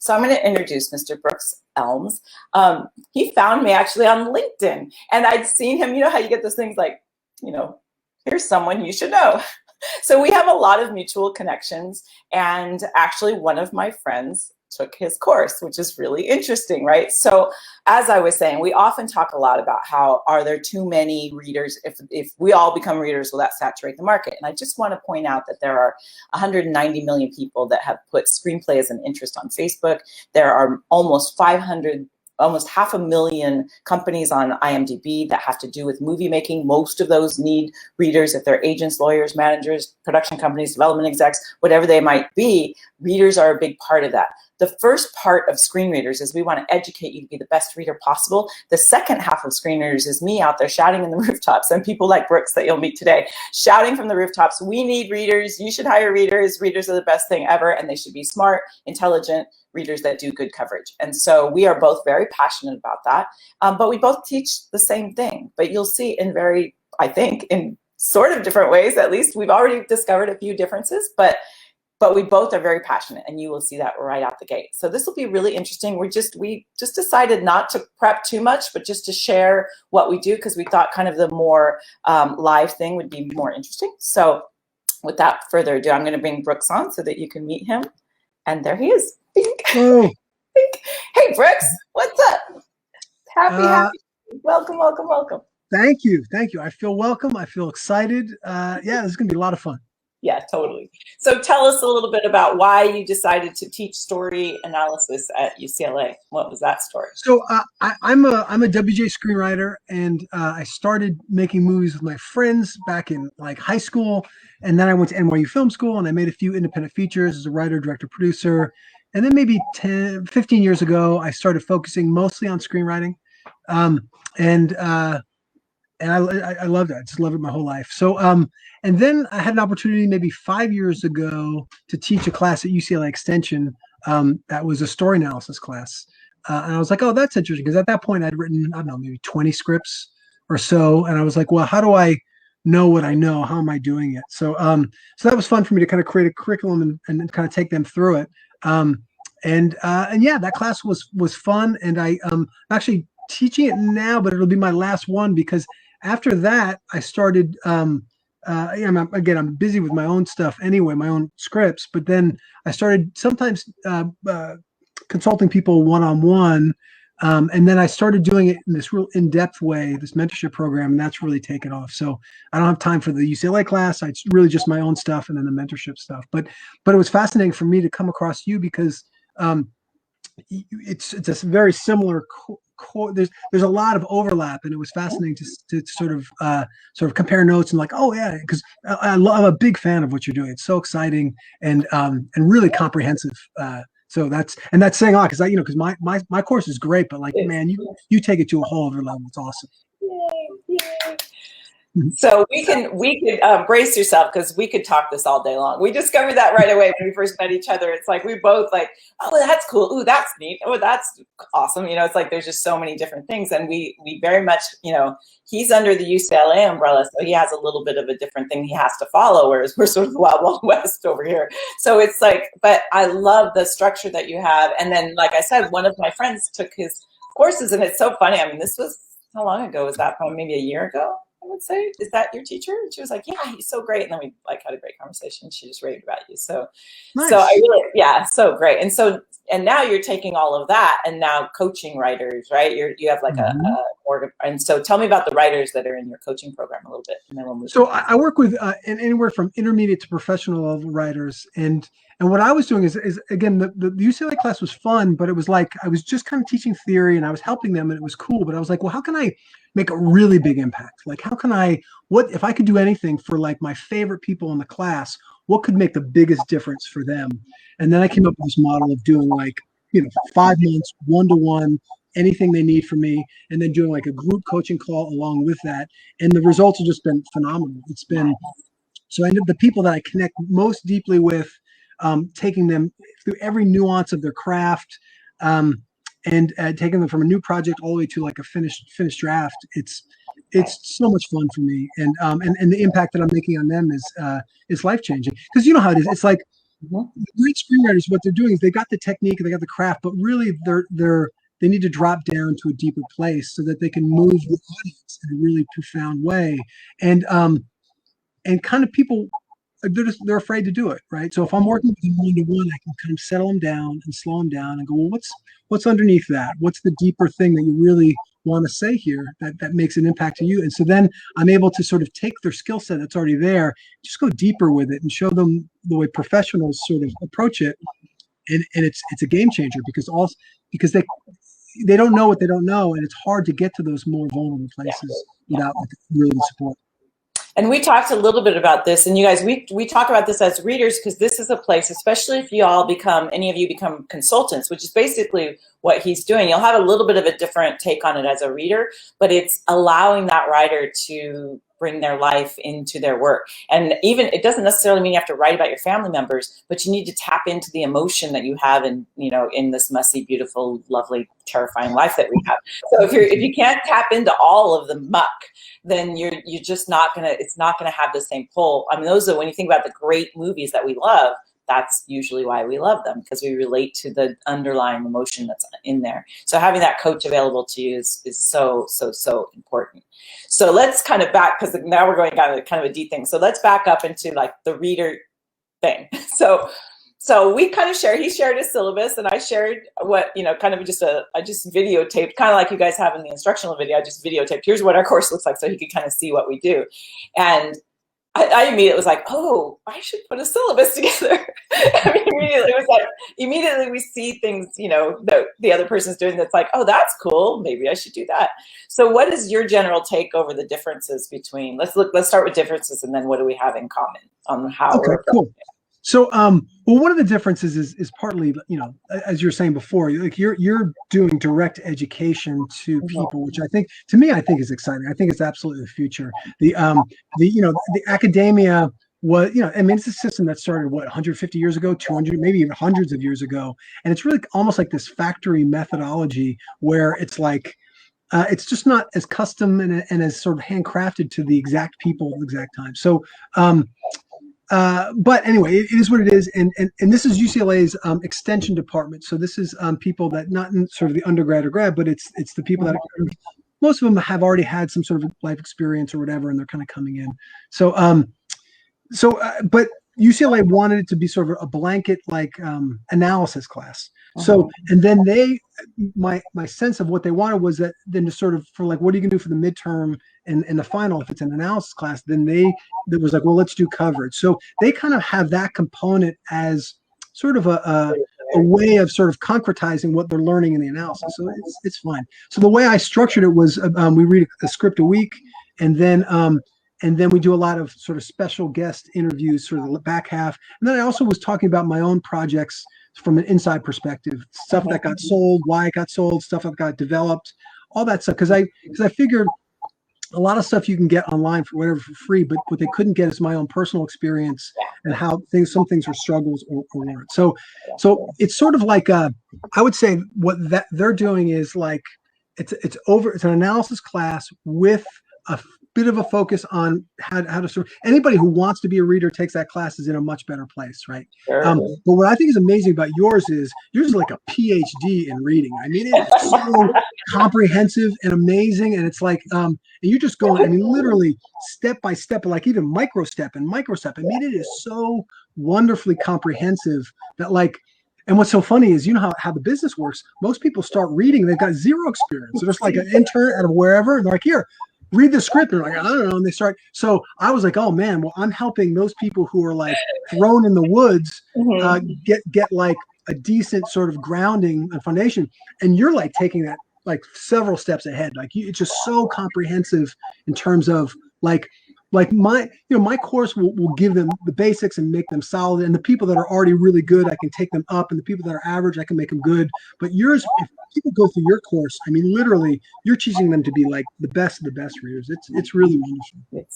So I'm going to introduce Mr. Brooks Elms. He found me actually on LinkedIn, and I'd seen him. You know how you get those things like, here's someone you should know. So we have a lot of mutual connections, and actually one of my friends took his course, which is really interesting, right? So as I was saying, we often talk a lot about how are there too many readers? If we all become readers, will that saturate the market? And I just want to point out that there are 190 million people that have put screenplay as an interest on Facebook. There are almost 500,000 companies on IMDb that have to do with movie making. Most of those need readers. If they're agents, lawyers, managers, production companies, development execs, whatever they might be, readers are a big part of that. The first part of Screen Readers is we want to educate you to be the best reader possible. The second half of Screen Readers is me out there shouting in the rooftops, and people like Brooks that you'll meet today, shouting from the rooftops, we need readers, you should hire readers, readers are the best thing ever, and they should be smart, intelligent readers that do good coverage. And so we are both very passionate about that, but we both teach the same thing, but you'll see in sort of different ways. At least we've already discovered a few differences, but we both are very passionate, and you will see that right out the gate. So this will be really interesting. We just decided not to prep too much, but just to share what we do, because we thought kind of the more live thing would be more interesting. So without further ado, I'm going to bring Brooks on so that you can meet him. And there he is. Oh. Hey, Brooks, what's up? Happy. Welcome. Thank you. I feel welcome. I feel excited. Yeah, this is going to be a lot of fun. Yeah, totally. So tell us a little bit about why you decided to teach story analysis at UCLA. What was that story? So I'm a WJ screenwriter, and I started making movies with my friends back in like high school, and then I went to NYU Film School, and I made a few independent features as a writer, director, producer. And then maybe 15 years ago, I started focusing mostly on screenwriting, and I loved it. I just loved it my whole life. So, and then I had an opportunity maybe 5 years ago to teach a class at UCLA Extension that was a story analysis class. And I was like, oh, that's interesting. Because at that point, I'd written, I don't know, maybe 20 scripts or so. And I was like, well, how do I know what I know? How am I doing it? So that was fun for me to kind of create a curriculum and kind of take them through it. And yeah, that class was fun. And I'm actually teaching it now, but it'll be my last one, because after that, I started, I'm busy with my own stuff anyway, my own scripts, but then I started sometimes consulting people one-on-one, and then I started doing it in this real in-depth way, this mentorship program, and that's really taken off. So I don't have time for the UCLA class. It's really just my own stuff and then the mentorship stuff. But it was fascinating for me to come across you, because it's a very similar there's a lot of overlap, and it was fascinating to sort of compare notes and like, oh yeah, because I'm a big fan of what you're doing. It's so exciting and really comprehensive. So that's saying a lot, because because my course is great, but like, man, you take it to a whole other level. It's awesome. Yay. So we could brace yourself, because we could talk this all day long. We discovered that right away when we first met each other. It's like we both like, oh, that's cool. Ooh, that's neat. Oh, that's awesome. It's like there's just so many different things, and we very much, he's under the UCLA umbrella, so he has a little bit of a different thing he has to follow, whereas we're sort of the Wild West over here. So it's like, but I love the structure that you have. And then, like I said, one of my friends took his courses, and it's so funny. I mean, this was, how long ago was that? Probably maybe a year ago, I would say. Is that your teacher? And she was like, yeah, he's so great. And then we like had a great conversation. She just raved about you. So, nice. So I really, yeah, so great. And now you're taking all of that and now coaching writers, right? You have like and so tell me about the writers that are in your coaching program a little bit, and then we'll move. So I work with anywhere from intermediate to professional level writers, and what I was doing is again, the UCLA class was fun, but it was like I was just kind of teaching theory and I was helping them, and it was cool. But I was like, well, how can I make a really big impact? Like, what if I could do anything for like my favorite people in the class? What could make the biggest difference for them? And then I came up with this model of doing like 5 months, 1-to-1, anything they need from me, and then doing like a group coaching call along with that. And the results have just been phenomenal. It's been, so I end up the people that I connect most deeply with, taking them through every nuance of their craft, and taking them from a new project all the way to like a finished draft. It's so much fun for me, and the impact that I'm making on them is life changing. Because you know how it is. It's like Mhm. Great screenwriters, what they're doing is they got the technique, they got the craft, but really they need to drop down to a deeper place so that they can move the audience in a really profound way. And kind of people, they're afraid to do it, right? So if I'm working with them one-to-one, I can kind of settle them down and slow them down and go, well, what's underneath that? What's the deeper thing that you really want to say here that makes an impact to you? And so then I'm able to sort of take their skill set that's already there, just go deeper with it and show them the way professionals sort of approach it. And it's a game changer because they don't know what they don't know, and it's hard to get to those more vulnerable places without like really support. And we talked a little bit about this, and you guys, we talk about this as readers because this is a place, especially if any of you become consultants, which is basically what he's doing. You'll have a little bit of a different take on it as a reader, but it's allowing that writer to bring their life into their work. And even, it doesn't necessarily mean you have to write about your family members, but you need to tap into the emotion that you have in, in this messy, beautiful, lovely, terrifying life that we have. So if you can't tap into all of the muck, then you're just not it's not gonna have the same pull. I mean, when you think about the great movies that we love, that's usually why we love them, because we relate to the underlying emotion that's in there. So having that coach available to you is so, so, so important. So let's kind of back, because now we're going down to kind of a deep thing. So let's back up into like the reader thing. So we kind of he shared his syllabus, and I shared what, kind of I just videotaped, kind of like you guys have in the instructional video. I just videotaped, here's what our course looks like, so he could kind of see what we do. And I immediately was like, oh, I should put a syllabus together. I mean, immediately we see things, that the other person's doing that's like, oh, that's cool. Maybe I should do that. So what is your general take over the differences between, let's start with differences, and then what do we have in common on how we're cool. So, well, one of the differences is partly, as you were saying before, like you're doing direct education to people, which I think is exciting. I think it's absolutely the future. The academia was, I mean, it's a system that started 150 years ago, 200, maybe even hundreds of years ago, and it's really almost like this factory methodology where it's like. It's just not as custom and as sort of handcrafted to the exact people at the exact time. So, but anyway, it is what it is, and this is UCLA's extension department. So this is people that not in sort of the undergrad or grad, but it's the people that most of them have already had some sort of life experience or whatever, and they're kind of coming in. So but UCLA wanted it to be sort of a blanket like analysis class. So, and then my sense of what they wanted was that then to sort of for like, what are you gonna do for the midterm and the final, if it's an analysis class, then that was like, well, let's do coverage. So they kind of have that component as sort of a way of sort of concretizing what they're learning in the analysis. So it's fine. So the way I structured it was we read a script a week, and then we do a lot of sort of special guest interviews, sort of the back half. And then I also was talking about my own projects from an inside perspective, stuff that got sold, why it got sold, stuff that got developed, all that stuff. Because I figured a lot of stuff you can get online for free, but what they couldn't get is my own personal experience and how some things are struggles or weren't. So it's sort of like I would say what they're doing is like it's an analysis class with a bit of a focus on how to sort of, anybody who wants to be a reader takes that class is in a much better place, right? Sure. But what I think is amazing about yours is like a PhD in reading. I mean, it's so comprehensive and amazing, and it's like and you're just going, I mean, literally step by step, like even micro step. I mean, it is so wonderfully comprehensive that like. And what's so funny is, how the business works. Most people start reading, they've got zero experience. They're just like an intern out of wherever, and they're like, here, read the script. And they're like, I don't know. And they start. So I was like, oh man, well, I'm helping those people who are like thrown in the woods get like a decent sort of grounding and foundation. And you're like taking that like several steps ahead. Like it's just so comprehensive in terms of like my course will give them the basics and make them solid. And the people that are already really good, I can take them up. And the people that are average, I can make them good. But yours, if people go through your course, I mean, literally, you're teaching them to be like the best of the best readers. It's really wonderful.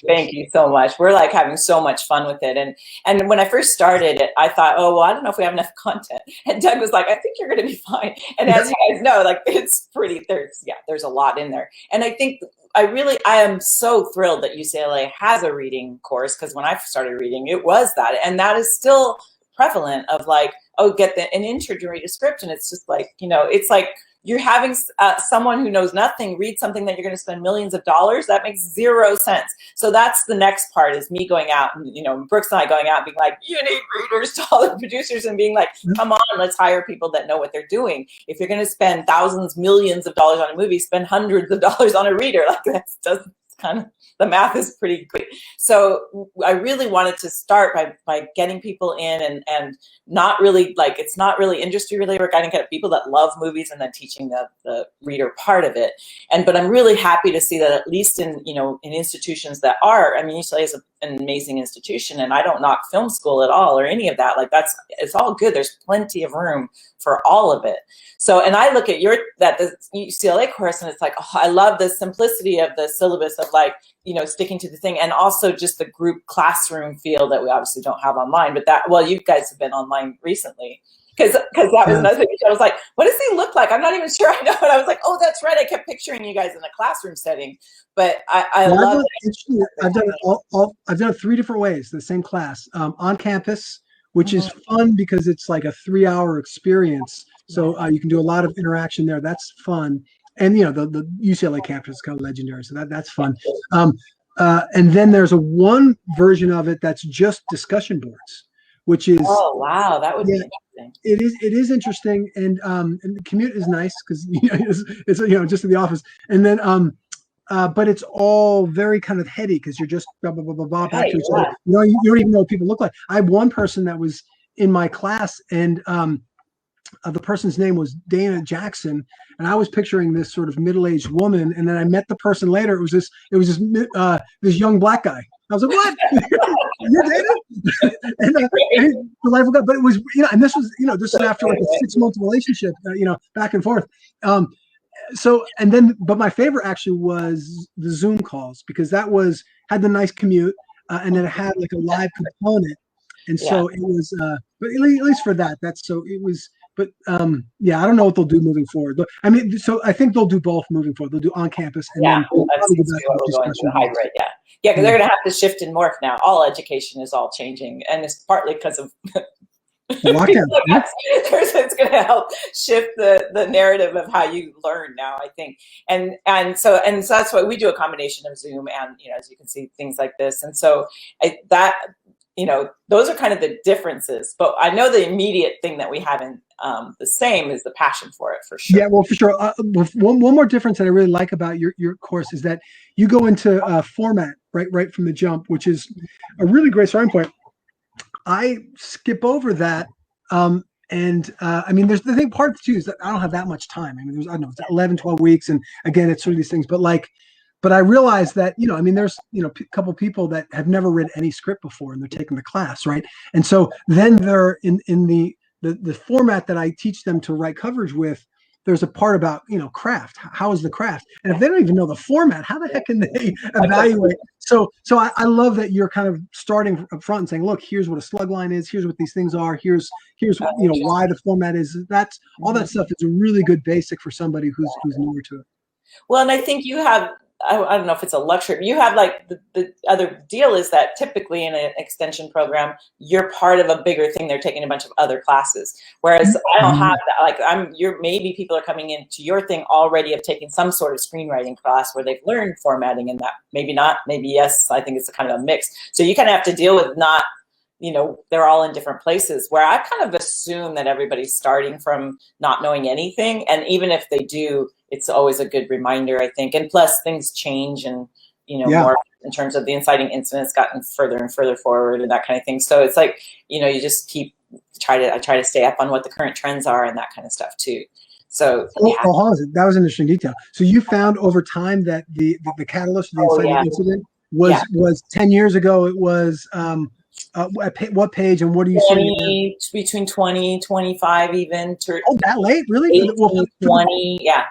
Thank you so much. We're like having so much fun with it. And when I first started it, I thought, oh, well, I don't know if we have enough content. And Doug was like, I think you're going to be fine. And as you guys know, like it's pretty, there's a lot in there. And I think I am so thrilled that UCLA has a reading course, because when I started reading, it was that. And that is still prevalent of like, oh, get an intern to read a script. And it's just like, it's like you're having someone who knows nothing read something that you're going to spend millions of dollars. That makes zero sense. So that's the next part, is me going out and, Brooks and I going out and being like, you need readers, to all the producers, and being like, come on, let's hire people that know what they're doing. If you're going to spend thousands, millions of dollars on a movie, spend hundreds of dollars on a reader. Like, that's just kind of, the math is pretty good. So I really wanted to start by getting people in and not really, like, it's not really industry related. We're going to get people that love movies and then teaching the reader part of it. But I'm really happy to see that at least in institutions that are, UCLA is an amazing institution, and I don't knock film school at all or any of that. Like, it's all good. There's plenty of room for all of it. So, and I look at the UCLA course, and it's like, oh, I love the simplicity of the syllabus of like, sticking to the thing, and also just the group classroom feel that we obviously don't have online, but you guys have been online recently. Because that was another thing. I was like, what does he look like? I'm not even sure I know. And I was like, oh, that's right. I kept picturing you guys in a classroom setting. But I love it. I've done it 3 different ways, the same class. On campus, which is fun because it's like a 3-hour experience. So you can do a lot of interaction there. That's fun. And, the UCLA campus is kind of legendary. So that's fun. And then there's one version of it that's just discussion boards, which is, oh wow, that would be interesting. It is interesting, and the commute is nice because it's just in the office, and then but it's all very kind of heady because you're just blah blah blah blah blah back to each other. You don't even know what people look like. I had one person that was in my class, and the person's name was Dana Jackson, and I was picturing this sort of middle-aged woman, and then I met the person later. It was this young black guy. I was like, what? You're Dana? and the life of God. But it was, and this was, this is after like a 6-month relationship, back and forth. But my favorite actually was the Zoom calls, because that had the nice commute, and then it had like a live component. And so it was, but at least for that, it was. But I don't know what they'll do moving forward. So I think they'll do both moving forward. They'll do on campus, and then that's what we're going to hybrid. Yeah, because they're going to have to shift and morph now. All education is all changing, and it's partly because of lockdown. It's going to help shift the narrative of how you learn now, I think. And so that's why we do a combination of Zoom and as you can see, things like this. And so those are kind of the differences. But I know the immediate thing that we have in the same is the passion for it, for sure. Yeah, well, for sure. One more difference that I really like about your course is that you go into format right from the jump, which is a really great starting point. I skip over that. There's the thing, part too, is that I don't have that much time. There's, I don't know, it's 11, 12 weeks. And again, it's sort of these things, but I realized that, there's, a couple people that have never read any script before, and they're taking the class. Right. And so then they're in the format that I teach them to write coverage with. There's a part about, craft. How is the craft? And if they don't even know the format, how the heck can they evaluate? So I love that you're kind of starting up front and saying, look, here's what a slug line is. Here's what these things are. Here's why the format is. That's all that stuff is a really good basic for somebody who's newer to it. Well, and I think you have, I don't know if it's a luxury, but you have like the other deal is that typically in an extension program, you're part of a bigger thing. They're taking a bunch of other classes. Whereas I don't have that. Maybe people are coming into your thing already of taking some sort of screenwriting class where they've learned formatting, and that maybe not, maybe yes. I think it's a kind of a mix. So you kind of have to deal with not, they're all in different places, where I kind of assume that everybody's starting from not knowing anything. And even if they do, it's always a good reminder, I think. And plus things change and, more in terms of the inciting incidents gotten further and further forward and that kind of thing. So it's like, you just I try to stay up on what the current trends are and that kind of stuff too. So that was an interesting detail. So you found over time that the catalyst of the inciting incident was 10 years ago. It was, what page and what do you see? Between 20, 25 even. That late? Really? 18, 20, yeah.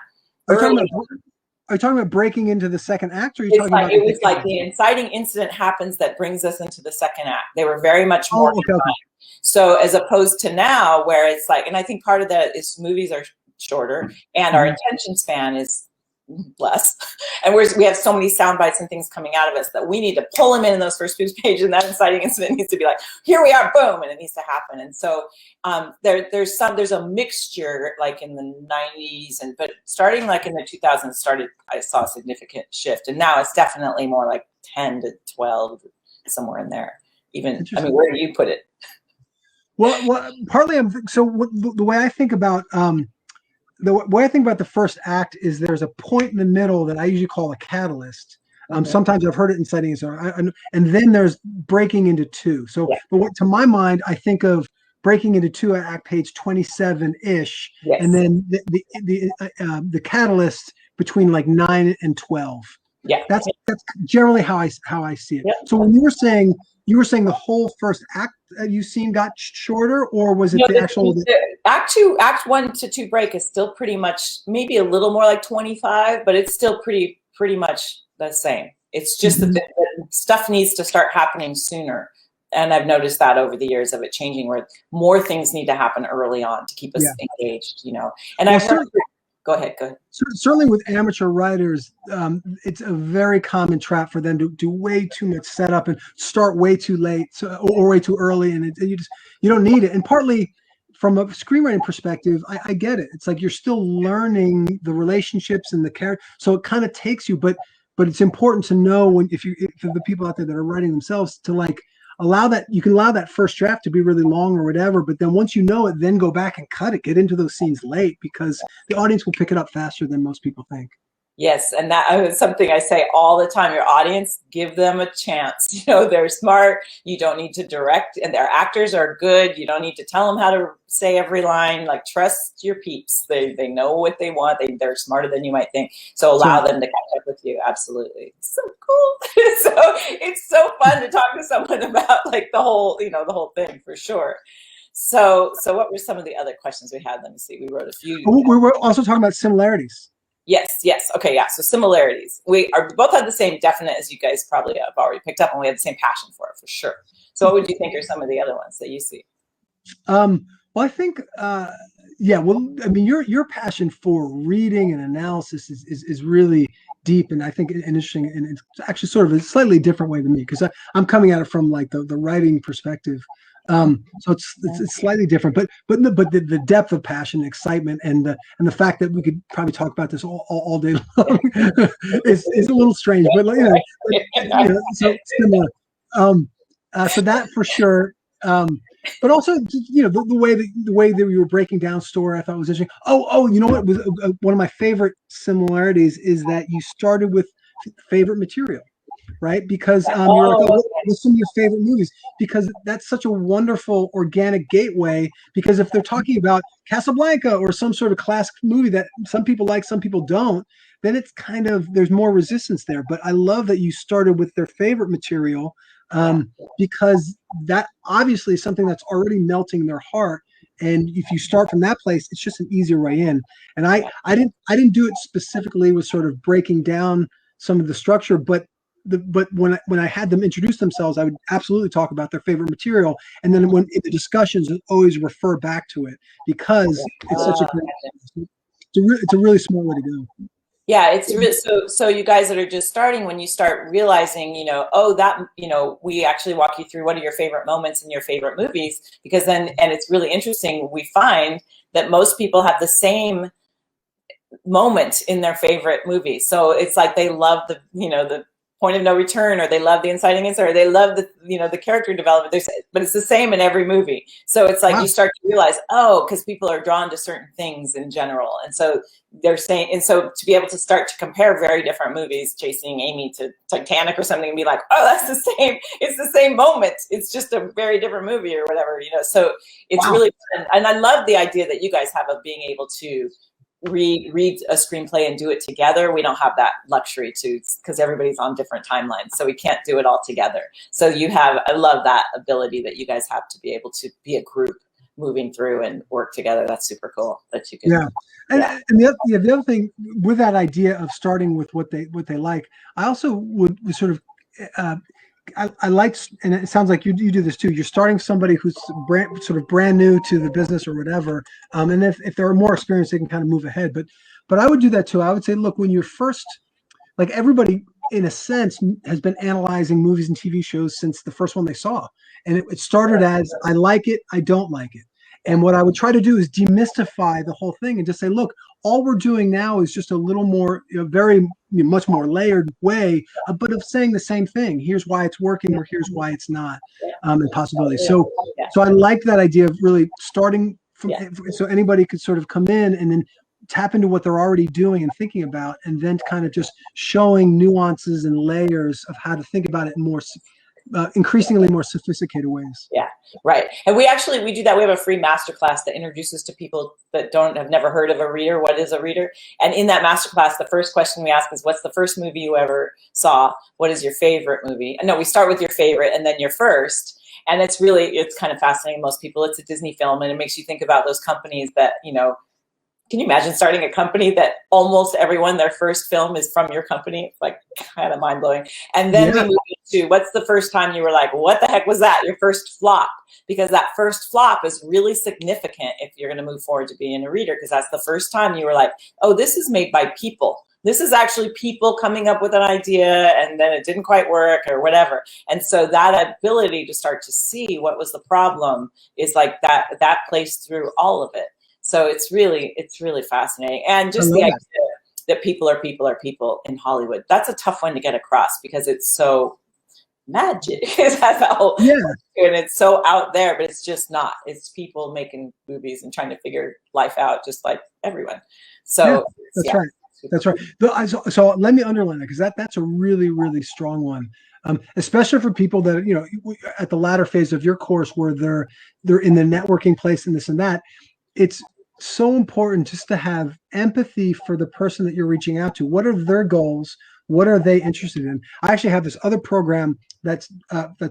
Are you talking about breaking into the second act? Or are you talking about it was like the inciting incident happens that brings us into the second act. They were very much more okay. So as opposed to now, where it's like, and I think part of that is movies are shorter and our attention span is less. And we have so many sound bites and things coming out of us that we need to pull them in those first few pages, and that inciting incident needs to be like, here we are, boom, and it needs to happen. And so there's a mixture like in the 90s, but starting like in the 2000s I saw a significant shift, and now it's definitely more like 10 to 12, somewhere in there. Even, I mean, where do you put it? Well, partly the way I think about the first act is there's a point in the middle that I usually call a catalyst. Sometimes I've heard it in sightings, and then there's breaking into two. So, but to my mind, I think of breaking into two at act page 27-ish, and then the catalyst between like 9 and 12. Yeah, that's generally how I see it. Yep. So when you were saying the whole first act you've seen got shorter, or was it the actual act 1 to 2 break is still pretty much, maybe a little more like 25, but it's still pretty much the same. It's just that the stuff needs to start happening sooner. And I've noticed that over the years of it changing, where more things need to happen early on to keep us engaged, you know. And Go ahead. Certainly with amateur writers, it's a very common trap for them to do way too much setup and start way too late or way too early, and you don't need it. And partly from a screenwriting perspective, I get it. It's like you're still learning the relationships and the character, so it kind of takes you. But it's important to know for the people out there that are writing themselves to like allow that first draft to be really long or whatever, but then once you know it, then go back and cut it, get into those scenes late, because the audience will pick it up faster than most people think. Yes, and that is something I say all the time. Your audience, give them a chance. You know, they're smart. You don't need to direct, and their actors are good. You don't need to tell them how to say every line. Like, trust your peeps. They know what they want. They're smarter than you might think. So allow them to catch up with you. Absolutely. So cool. So it's so fun to talk to someone about like the whole thing, for sure. So what were some of the other questions we had? Let me see. We wrote a few. We were also talking about similarities. Yes. Okay, yeah. So similarities. We both have the same definite, as you guys probably have already picked up, and we have the same passion for it, for sure. So what would you think are some of the other ones that you see? Well, I think, I mean, your passion for reading and analysis is really deep, and I think and interesting, and it's actually sort of a slightly different way than me, because I'm coming at it from like the writing perspective. So it's slightly different, but the depth of passion, excitement, and the fact that we could probably talk about this all day long is a little strange, but so similar. So that for sure. But also, the way that we were breaking down story, I thought was interesting. Oh, you know what was one of my favorite similarities is that you started with favorite material. Right, because you're like, what's some of your favorite movies? Because that's such a wonderful organic gateway. Because if they're talking about Casablanca or some sort of classic movie that some people like, some people don't, then it's kind of, there's more resistance there. But I love that you started with their favorite material, because that obviously is something that's already melting their heart. And if you start from that place, it's just an easier way in. And I didn't do it specifically with sort of breaking down some of the structure, but when I had them introduce themselves, I would absolutely talk about their favorite material, and then when in the discussions, I always refer back to it, because it's such a great. It's a really smart way to go. Yeah, it's really so you guys that are just starting, when you start realizing, we actually walk you through what are your favorite moments in your favorite movies, because then, and it's really interesting, we find that most people have the same moment in their favorite movie. So it's like they love the point of no return, or they love the inciting incident, or they love the character development. But it's the same in every movie. So it's like you start to realize, because people are drawn to certain things in general, and so they're saying, and so to be able to start to compare very different movies, Chasing Amy to Titanic or something, and be like, that's the same. It's the same moment. It's just a very different movie or whatever. So it's really fun. And I love the idea that you guys have of being able to read a screenplay and do it together. We don't have that luxury because everybody's on different timelines, so we can't do it all together. So I love that ability that you guys have to be able to be a group moving through and work together. That's super cool that you can. And the other thing with that idea of starting with what they like, I also would sort of I like, and it sounds like you do this too. You're starting somebody who's brand new to the business or whatever, and if they're more experienced, they can kind of move ahead. But But I would do that too. I would say, look, when you're first, like everybody in a sense has been analyzing movies and TV shows since the first one they saw. And it started as, I like it, I don't like it. And what I would try to do is demystify the whole thing and just say, look, all we're doing now is just a little more, very much more layered way, but of saying the same thing. Here's why it's working, or here's why it's not, and possibilities. So I like that idea of really starting from, so anybody could sort of come in and then tap into what they're already doing and thinking about, and then kind of just showing nuances and layers of how to think about it in more increasingly more sophisticated ways. Yeah, right. And we do that. We have a free masterclass that introduces to people that have never heard of a reader. What is a reader? And in that masterclass, the first question we ask is, what's the first movie you ever saw? What is your favorite movie? No, we start with your favorite and then your first. And it's kind of fascinating. Most people, it's a Disney film, and it makes you think about those companies that, can you imagine starting a company that almost everyone, their first film is from your company? It's like kind of mind blowing. And then we move into, what's the first time you were like, what the heck was that? Your first flop. Because that first flop is really significant if you're going to move forward to being a reader, because that's the first time you were like, oh, this is made by people. This is actually people coming up with an idea and then it didn't quite work or whatever. And so that ability to start to see what was the problem is like that plays through all of it. So it's really fascinating. And just the idea that people are people in Hollywood, that's a tough one to get across because it's so magic. And it's so out there, but it's just not. It's people making movies and trying to figure life out just like everyone. So that's right. That's right. So let me underline that, because that's a really, really strong one. Especially for people that, at the latter phase of your course where they're in the networking place and this and that. It's so important just to have empathy for the person that you're reaching out to. What are their goals? What are they interested in? I actually have this other program that's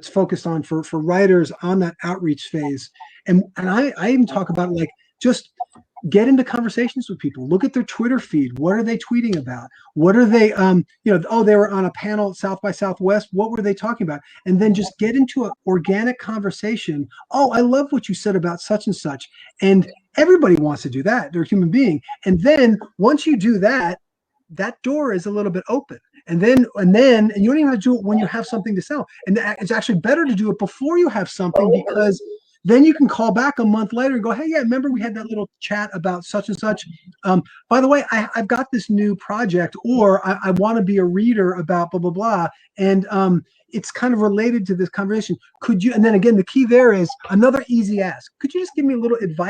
focused on for writers on that outreach phase. And I even talk about like, just get into conversations with people. Look at their Twitter feed. What are they tweeting about? What are they, they were on a panel at South by Southwest. What were they talking about? And then just get into an organic conversation. Oh, I love what you said about such and such. And everybody wants to do that. They're a human being. And then once you do that, that door is a little bit open. And you don't even have to do it when you have something to sell. And it's actually better to do it before you have something, because then you can call back a month later and go, hey, yeah, remember we had that little chat about such and such. By the way, I've got this new project, or I want to be a reader about blah, blah, blah. And it's kind of related to this conversation. Could you, and then again, the key there is another easy ask. Could you just give me a little advice